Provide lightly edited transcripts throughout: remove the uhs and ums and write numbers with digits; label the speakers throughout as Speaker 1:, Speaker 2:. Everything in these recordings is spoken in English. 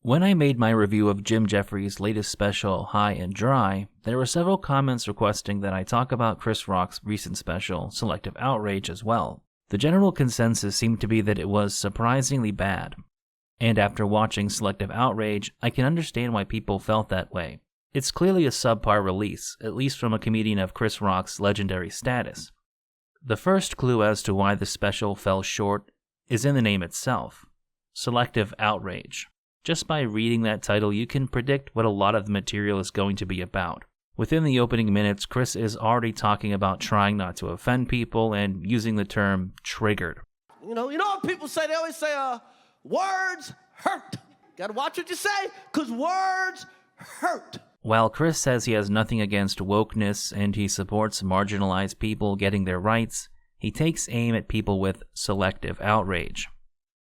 Speaker 1: When I made my review of Jim Jeffries' latest special, High and Dry, there were several comments requesting that I talk about Chris Rock's recent special, Selective Outrage, as well. The general consensus seemed to be that it was surprisingly bad. And after watching Selective Outrage, I can understand why people felt that way. It's clearly a subpar release, at least from a comedian of Chris Rock's legendary status. The first clue as to why the special fell short is in the name itself, Selective Outrage. Just by reading that title, you can predict what a lot of the material is going to be about. Within the opening minutes, Chris is already talking about trying not to offend people and using the term triggered.
Speaker 2: You know what people say? They always say, words hurt. Gotta watch what you say, because words hurt.
Speaker 1: While Chris says he has nothing against wokeness and he supports marginalized people getting their rights, he takes aim at people with selective outrage.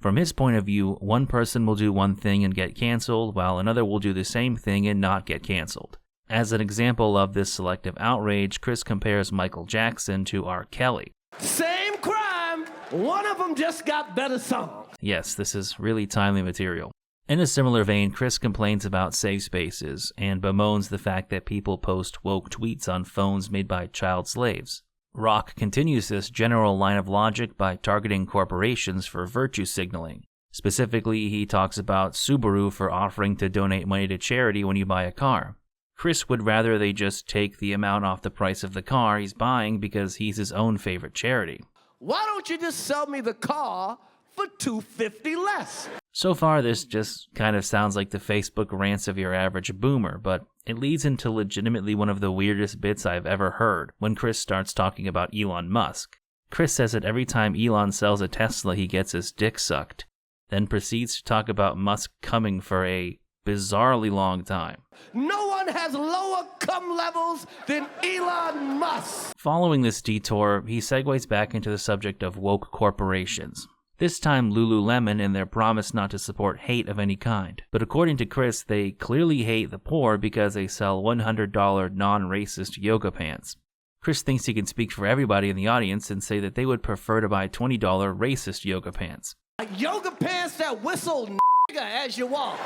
Speaker 1: From his point of view, one person will do one thing and get canceled, while another will do the same thing and not get canceled. As an example of this selective outrage, Chris compares Michael Jackson to R. Kelly.
Speaker 2: Same crime, one of them just got better songs.
Speaker 1: Yes, this is really timely material. In a similar vein, Chris complains about safe spaces and bemoans the fact that people post woke tweets on phones made by child slaves. Rock continues this general line of logic by targeting corporations for virtue signaling. Specifically, he talks about Subaru for offering to donate money to charity when you buy a car. Chris would rather they just take the amount off the price of the car he's buying because he's his own favorite charity.
Speaker 2: Why don't you just sell me the car for $250 less?
Speaker 1: So far, this just kind of sounds like the Facebook rants of your average boomer, but it leads into legitimately one of the weirdest bits I've ever heard when Chris starts talking about Elon Musk. Chris says that every time Elon sells a Tesla, he gets his dick sucked, then proceeds to talk about Musk coming for a bizarrely long time.
Speaker 2: No one has lower cum levels than Elon Musk.
Speaker 1: Following this detour, he segues back into the subject of woke corporations. This time Lululemon and their promise not to support hate of any kind. But according to Chris, they clearly hate the poor because they sell $100 non-racist yoga pants. Chris thinks he can speak for everybody in the audience and say that they would prefer to buy $20 racist yoga pants.
Speaker 2: Yoga pants that whistle nigga as you walk.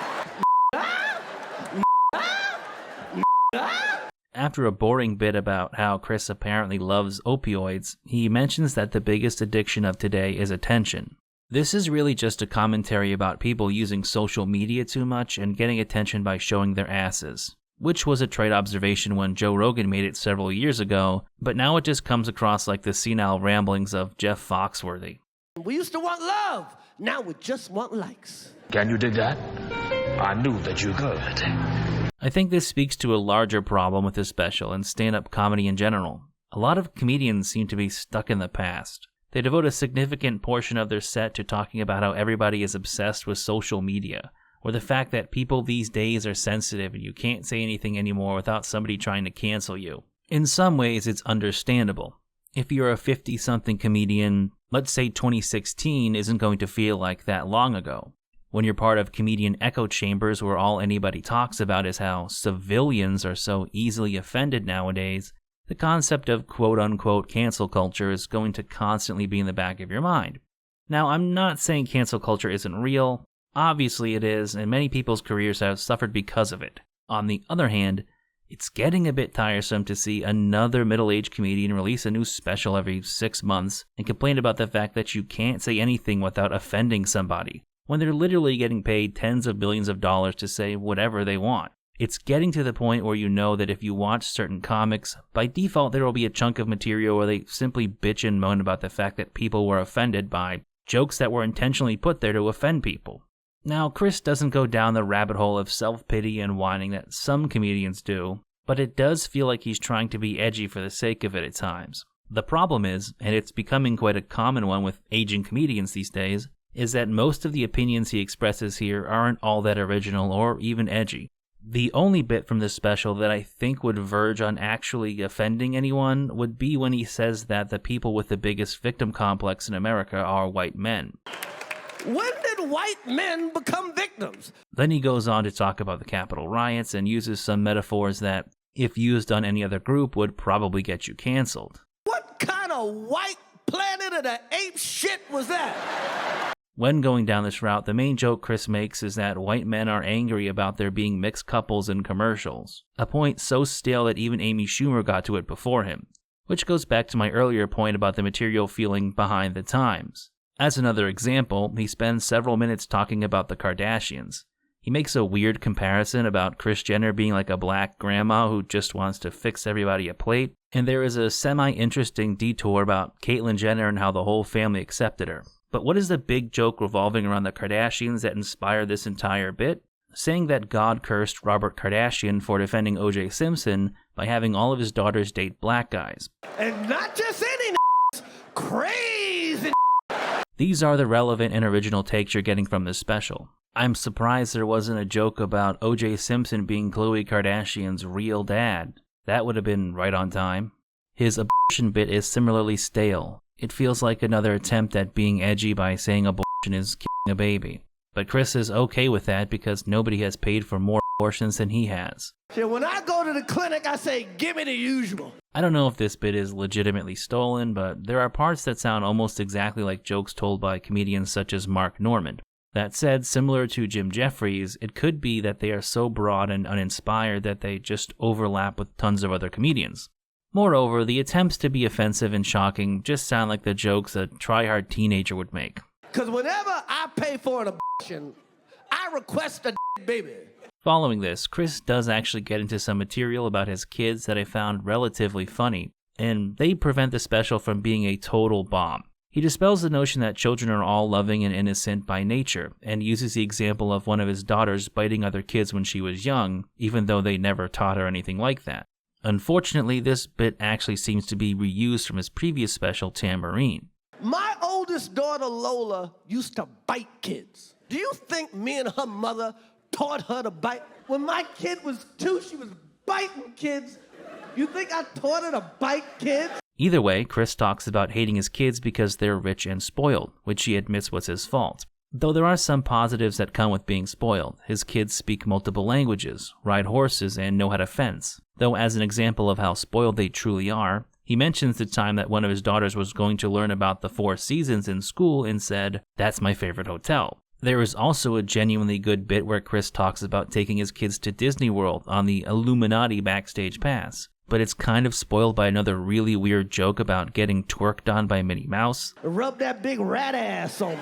Speaker 1: After a boring bit about how Chris apparently loves opioids, he mentions that the biggest addiction of today is attention. This is really just a commentary about people using social media too much and getting attention by showing their asses, which was a trite observation when Joe Rogan made it several years ago, but now it just comes across like the senile ramblings of Jeff Foxworthy.
Speaker 2: We used to want love, now we just want likes.
Speaker 3: Can you dig that? I knew that you could.
Speaker 1: I think this speaks to a larger problem with this special and stand-up comedy in general. A lot of comedians seem to be stuck in the past. They devote a significant portion of their set to talking about how everybody is obsessed with social media, or the fact that people these days are sensitive and you can't say anything anymore without somebody trying to cancel you. In some ways, it's understandable. If you're a 50-something comedian, let's say 2016 isn't going to feel like that long ago. When you're part of comedian echo chambers where all anybody talks about is how civilians are so easily offended nowadays, the concept of quote-unquote cancel culture is going to constantly be in the back of your mind. Now, I'm not saying cancel culture isn't real. Obviously it is, and many people's careers have suffered because of it. On the other hand, it's getting a bit tiresome to see another middle-aged comedian release a new special every 6 months and complain about the fact that you can't say anything without offending somebody, when they're literally getting paid tens of billions of dollars to say whatever they want. It's getting to the point where you know that if you watch certain comics, by default there will be a chunk of material where they simply bitch and moan about the fact that people were offended by jokes that were intentionally put there to offend people. Now, Chris doesn't go down the rabbit hole of self-pity and whining that some comedians do, but it does feel like he's trying to be edgy for the sake of it at times. The problem is, and it's becoming quite a common one with aging comedians these days, is that most of the opinions he expresses here aren't all that original or even edgy. The only bit from this special that I think would verge on actually offending anyone would be when he says that the people with the biggest victim complex in America are white men.
Speaker 2: When did white men become victims?
Speaker 1: Then he goes on to talk about the Capitol riots and uses some metaphors that, if used on any other group, would probably get you canceled.
Speaker 2: What kind of white Planet of the Apes shit was that?
Speaker 1: When going down this route, the main joke Chris makes is that white men are angry about there being mixed couples in commercials, a point so stale that even Amy Schumer got to it before him, which goes back to my earlier point about the material feeling behind the times. As another example, he spends several minutes talking about the Kardashians. He makes a weird comparison about Kris Jenner being like a black grandma who just wants to fix everybody a plate, and there is a semi-interesting detour about Caitlyn Jenner and how the whole family accepted her. But what is the big joke revolving around the Kardashians that inspired this entire bit? Saying that God cursed Robert Kardashian for defending O.J. Simpson by having all of his daughters date black guys.
Speaker 2: And not just any crazy.
Speaker 1: These are the relevant and original takes you're getting from this special. I'm surprised there wasn't a joke about O.J. Simpson being Khloe Kardashian's real dad. That would have been right on time. His abortion bit is similarly stale. It feels like another attempt at being edgy by saying abortion is killing a baby. But Chris is okay with that because nobody has paid for more abortions than he has.
Speaker 2: See, when I go to the clinic, I say, give me the usual.
Speaker 1: I don't know if this bit is legitimately stolen, but there are parts that sound almost exactly like jokes told by comedians such as Mark Normand. That said, similar to Jim Jeffries, it could be that they are so broad and uninspired that they just overlap with tons of other comedians. Moreover, the attempts to be offensive and shocking just sound like the jokes a try-hard teenager would make.
Speaker 2: Because whenever I pay for an abortion, I request a baby.
Speaker 1: Following this, Chris does actually get into some material about his kids that I found relatively funny, and they prevent the special from being a total bomb. He dispels the notion that children are all loving and innocent by nature, and uses the example of one of his daughters biting other kids when she was young, even though they never taught her anything like that. Unfortunately, this bit actually seems to be reused from his previous special, Tambourine.
Speaker 2: My oldest daughter, Lola, used to bite kids. Do you think me and her mother taught her to bite? When my kid was 2, she was biting kids. You think I taught her to bite kids?
Speaker 1: Either way, Chris talks about hating his kids because they're rich and spoiled, which he admits was his fault. Though there are some positives that come with being spoiled. His kids speak multiple languages, ride horses, and know how to fence. Though as an example of how spoiled they truly are, he mentions the time that one of his daughters was going to learn about the 4 seasons in school and said, "That's my favorite hotel." There is also a genuinely good bit where Chris talks about taking his kids to Disney World on the Illuminati backstage pass. But it's kind of spoiled by another really weird joke about getting twerked on by Minnie Mouse.
Speaker 2: Rub that big rat ass on me.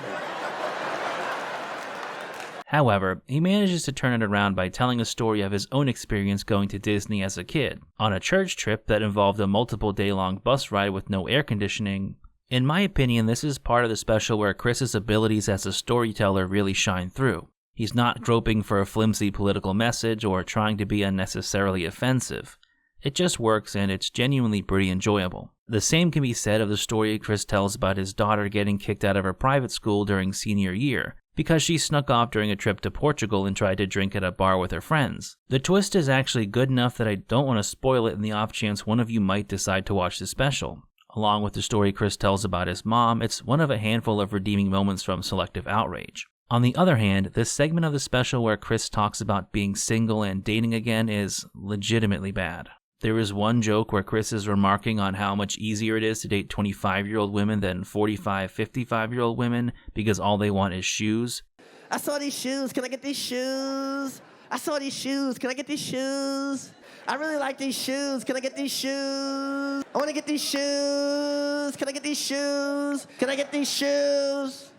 Speaker 1: However, he manages to turn it around by telling a story of his own experience going to Disney as a kid, on a church trip that involved a multiple day-long bus ride with no air conditioning. In my opinion, this is part of the special where Chris's abilities as a storyteller really shine through. He's not groping for a flimsy political message or trying to be unnecessarily offensive. It just works and it's genuinely pretty enjoyable. The same can be said of the story Chris tells about his daughter getting kicked out of her private school during senior year because she snuck off during a trip to Portugal and tried to drink at a bar with her friends. The twist is actually good enough that I don't want to spoil it in the off chance one of you might decide to watch the special. Along with the story Chris tells about his mom, it's one of a handful of redeeming moments from Selective Outrage. On the other hand, this segment of the special where Chris talks about being single and dating again is legitimately bad. There is one joke where Chris is remarking on how much easier it is to date 25-year-old women than 45, 55-year-old women because all they want is shoes.
Speaker 2: I saw these shoes. Can I get these shoes? I saw these shoes. Can I get these shoes? I really like these shoes. Can I get these shoes? I want to get these shoes. Can I get these shoes? Can I get these shoes?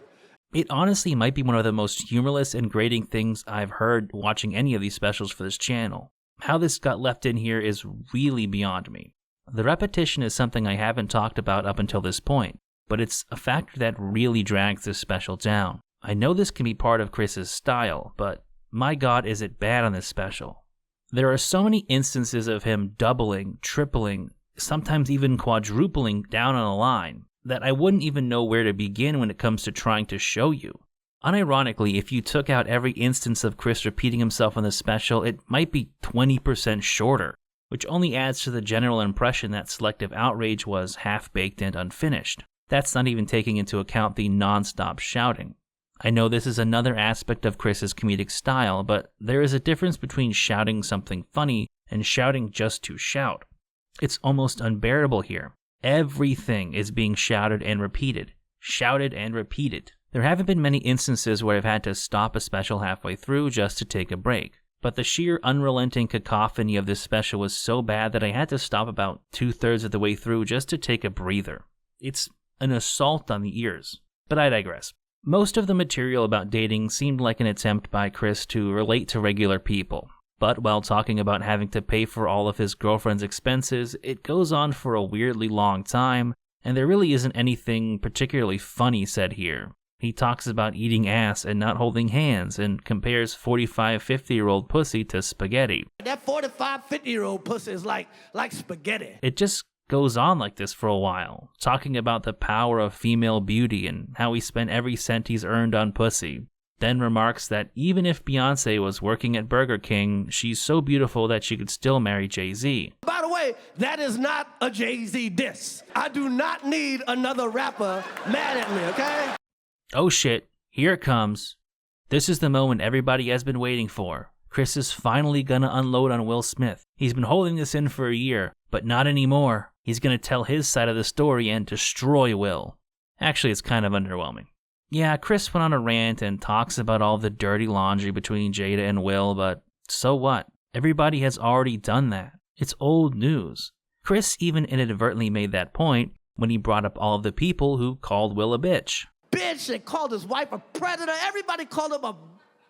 Speaker 1: It honestly might be one of the most humorless and grating things I've heard watching any of these specials for this channel. How this got left in here is really beyond me. The repetition is something I haven't talked about up until this point, but it's a factor that really drags this special down. I know this can be part of Chris's style, but my god is it bad on this special. There are so many instances of him doubling, tripling, sometimes even quadrupling down on a line that I wouldn't even know where to begin when it comes to trying to show you. Unironically, if you took out every instance of Chris repeating himself in the special, it might be 20% shorter, which only adds to the general impression that Selective Outrage was half-baked and unfinished. That's not even taking into account the non-stop shouting. I know this is another aspect of Chris's comedic style, but there is a difference between shouting something funny and shouting just to shout. It's almost unbearable here. Everything is being shouted and repeated, There haven't been many instances where I've had to stop a special halfway through just to take a break, but the sheer unrelenting cacophony of this special was so bad that I had to stop about 2/3 of the way through just to take a breather. It's an assault on the ears, but I digress. Most of the material about dating seemed like an attempt by Chris to relate to regular people, but while talking about having to pay for all of his girlfriend's expenses, it goes on for a weirdly long time, and there really isn't anything particularly funny said here. He talks about eating ass and not holding hands and compares 45, 50-year-old pussy to spaghetti.
Speaker 2: That 45, 50-year-old pussy is like spaghetti.
Speaker 1: It just goes on like this for a while, talking about the power of female beauty and how he spent every cent he's earned on pussy. Then remarks that even if Beyonce was working at Burger King, she's so beautiful that she could still marry Jay-Z.
Speaker 2: By the way, that is not a Jay-Z diss. I do not need another rapper mad at me, okay?
Speaker 1: Oh shit, here it comes. This is the moment everybody has been waiting for. Chris is finally gonna unload on Will Smith. He's been holding this in for a year, but not anymore. He's gonna tell his side of the story and destroy Will. Actually, it's kind of underwhelming. Yeah, Chris went on a rant and talks about all the dirty laundry between Jada and Will, but so what? Everybody has already done that. It's old news. Chris even inadvertently made that point when he brought up all of the people who called Will a bitch.
Speaker 2: Bitch and called his wife a predator. Everybody called him a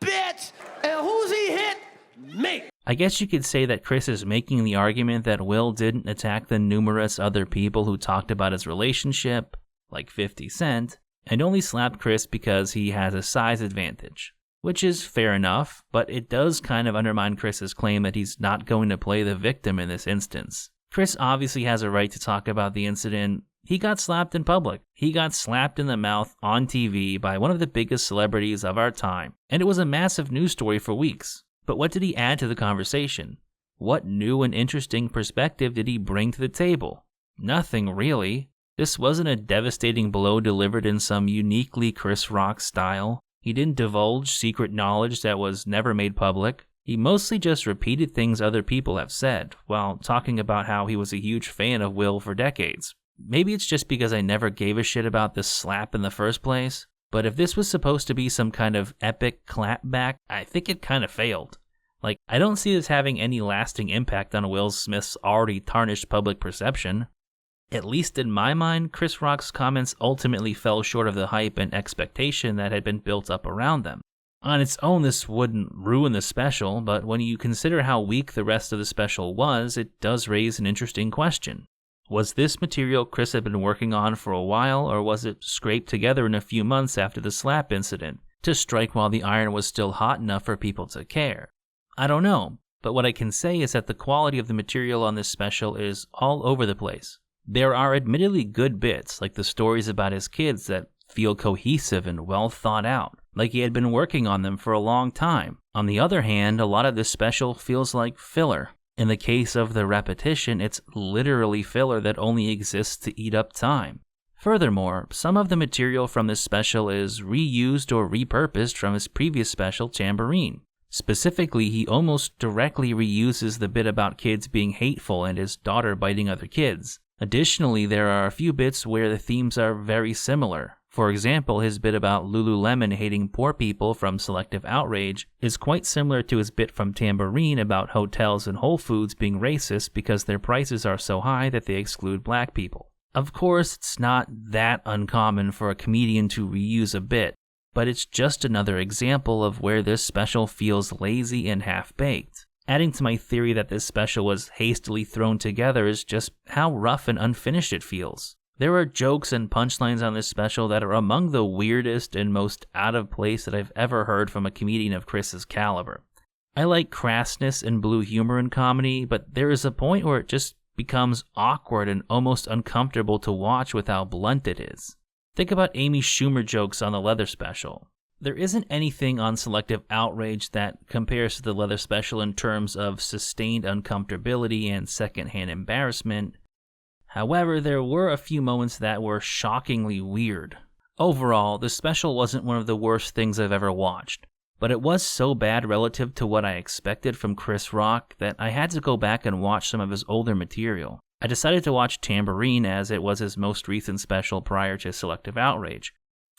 Speaker 2: bitch. And who's he hit? Me.
Speaker 1: I guess you could say that Chris is making the argument that Will didn't attack the numerous other people who talked about his relationship, like 50 Cent, and only slapped Chris because he has a size advantage. Which is fair enough, but it does kind of undermine Chris's claim that he's not going to play the victim in this instance. Chris obviously has a right to talk about the incident. He got slapped in public. He got slapped in the mouth on TV by one of the biggest celebrities of our time, and it was a massive news story for weeks. But what did he add to the conversation? What new and interesting perspective did he bring to the table? Nothing really. This wasn't a devastating blow delivered in some uniquely Chris Rock style. He didn't divulge secret knowledge that was never made public. He mostly just repeated things other people have said, while talking about how he was a huge fan of Will for decades. Maybe it's just because I never gave a shit about this slap in the first place, but if this was supposed to be some kind of epic clapback, I think it kind of failed. Like, I don't see this having any lasting impact on Will Smith's already tarnished public perception. At least in my mind, Chris Rock's comments ultimately fell short of the hype and expectation that had been built up around them. On its own, this wouldn't ruin the special, but when you consider how weak the rest of the special was, it does raise an interesting question. Was this material Chris had been working on for a while, or was it scraped together in a few months after the slap incident, to strike while the iron was still hot enough for people to care? I don't know, but what I can say is that the quality of the material on this special is all over the place. There are admittedly good bits, like the stories about his kids that feel cohesive and well thought out, like he had been working on them for a long time. On the other hand, a lot of this special feels like filler. In the case of the repetition, it's literally filler that only exists to eat up time. Furthermore, some of the material from this special is reused or repurposed from his previous special, Tambourine. Specifically, he almost directly reuses the bit about kids being hateful and his daughter biting other kids. Additionally, there are a few bits where the themes are very similar. For example, his bit about Lululemon hating poor people from Selective Outrage is quite similar to his bit from Tambourine about hotels and Whole Foods being racist because their prices are so high that they exclude black people. Of course, it's not that uncommon for a comedian to reuse a bit, but it's just another example of where this special feels lazy and half-baked. Adding to my theory that this special was hastily thrown together is just how rough and unfinished it feels. There are jokes and punchlines on this special that are among the weirdest and most out of place that I've ever heard from a comedian of Chris's caliber. I like crassness and blue humor in comedy, but there is a point where it just becomes awkward and almost uncomfortable to watch with how blunt it is. Think about Amy Schumer jokes on the Leather special. There isn't anything on Selective Outrage that compares to the Leather special in terms of sustained uncomfortability and secondhand embarrassment. However, there were a few moments that were shockingly weird. Overall, the special wasn't one of the worst things I've ever watched, but it was so bad relative to what I expected from Chris Rock that I had to go back and watch some of his older material. I decided to watch Tambourine as it was his most recent special prior to Selective Outrage.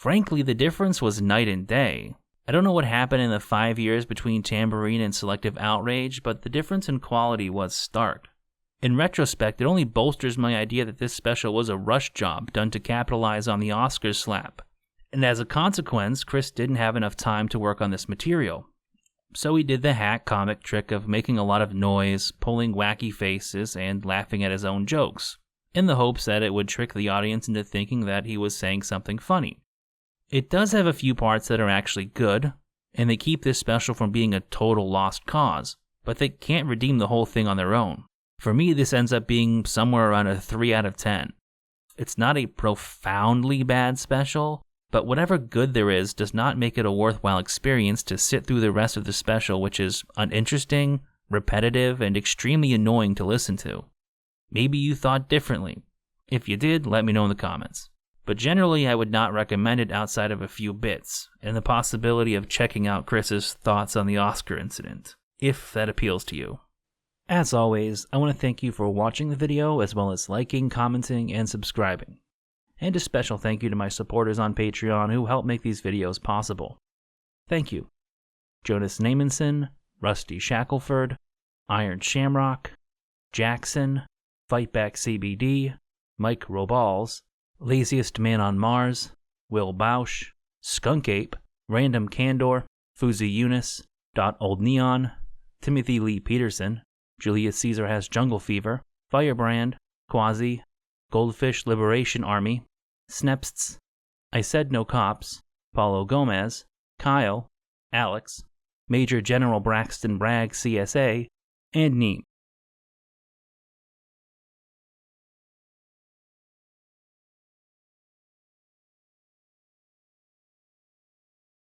Speaker 1: Frankly, the difference was night and day. I don't know what happened in the 5 years between Tambourine and Selective Outrage, but the difference in quality was stark. In retrospect, it only bolsters my idea that this special was a rush job done to capitalize on the Oscars slap. And as a consequence, Chris didn't have enough time to work on this material. So he did the hack comic trick of making a lot of noise, pulling wacky faces, and laughing at his own jokes, in the hopes that it would trick the audience into thinking that he was saying something funny. It does have a few parts that are actually good, and they keep this special from being a total lost cause, but they can't redeem the whole thing on their own. For me, this ends up being somewhere around a 3 out of 10. It's not a profoundly bad special, but whatever good there is does not make it a worthwhile experience to sit through the rest of the special, which is uninteresting, repetitive, and extremely annoying to listen to. Maybe you thought differently. If you did, let me know in the comments. But generally, I would not recommend it outside of a few bits, and the possibility of checking out Chris's thoughts on the Oscar incident, if that appeals to you. As always, I want to thank you for watching the video, as well as liking, commenting, and subscribing. And a special thank you to my supporters on Patreon who help make these videos possible. Thank you. Jonas Namenson, Rusty Shackelford, Iron Shamrock, Jackson, Fightback CBD, Mike Roballs, Laziest Man on Mars, Will Bausch, Skunk Ape, Random Candor, Fuzi Eunice, Old Neon, Timothy Lee Peterson, Julius Caesar Has Jungle Fever, Firebrand, Quasi, Goldfish Liberation Army, Snepsts, I Said No Cops, Paulo Gomez, Kyle, Alex, Major General Braxton Bragg CSA, and Neat.